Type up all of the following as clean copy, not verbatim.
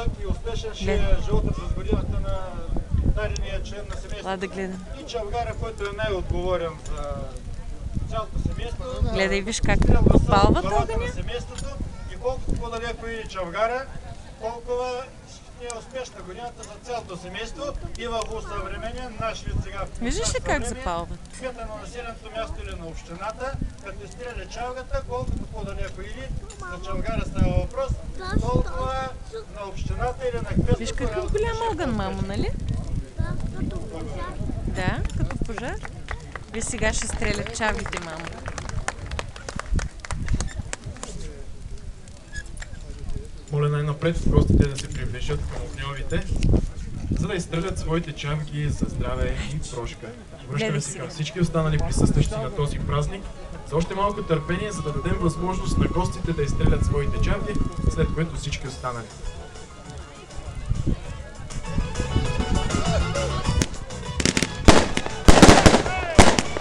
дълъг и успешен ще е живота през годината на дадения член на семейството. И чавгара, който е най-отговорен за цялото семейство. Гледай, виж как попалват огъня. И колкото по-далеко и чавгара, толкова е успешна годината за цялото семейство и в съвременен наш вид сега. Виждаш ли как запалват? Кмета на населеното място или на общината, като изстреля чалгата, колкото по-далеко или за чалгара става въпрос, толкова на общината или на кметството. Виж какъв голям огън, мамо, нали? Да, като пожар. Виж сега ще стрелят чавлите, мамо. Моля най-напред гостите да се приближат към огньовите, за да изстрелят своите чавги за здраве и прошка. Връщаме се към всички останали присъстващи на този празник за още малко търпение, за да дадем възможност на гостите да изстрелят своите чавги, след което всички останали.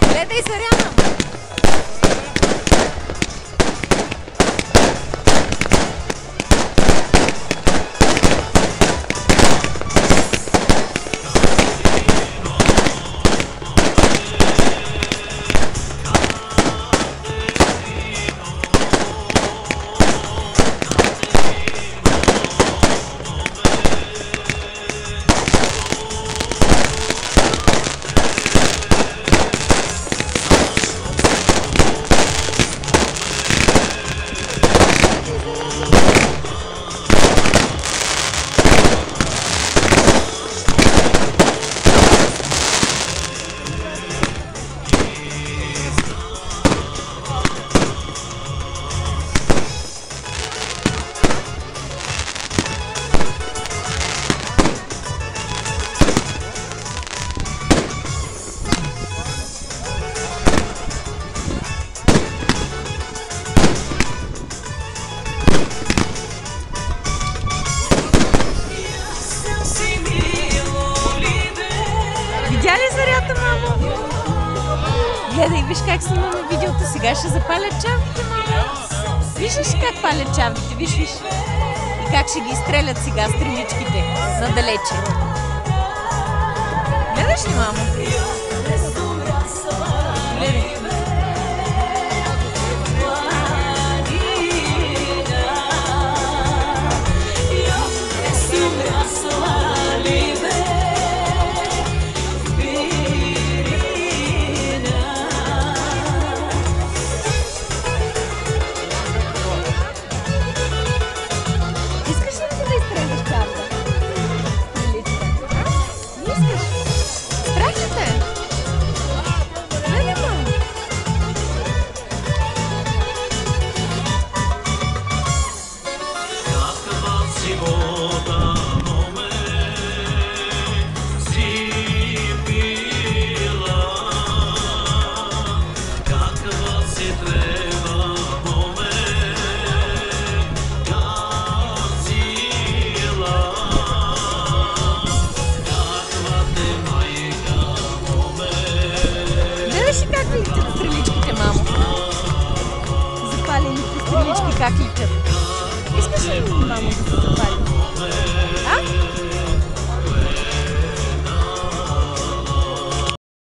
Гледай, Заряна! Видя ли зарята, мамо? Гледай, виж как снимаме видеото. Сега ще запалят чавките, мамо. Виж как палят чавките, виж. И как ще ги изстрелят сега стреличките надалече. Гледаш ли, мамо? Гледай. Стреличките, мамо. Запалените стрелички как летят. Искаш ли, мамо, да се запали? А?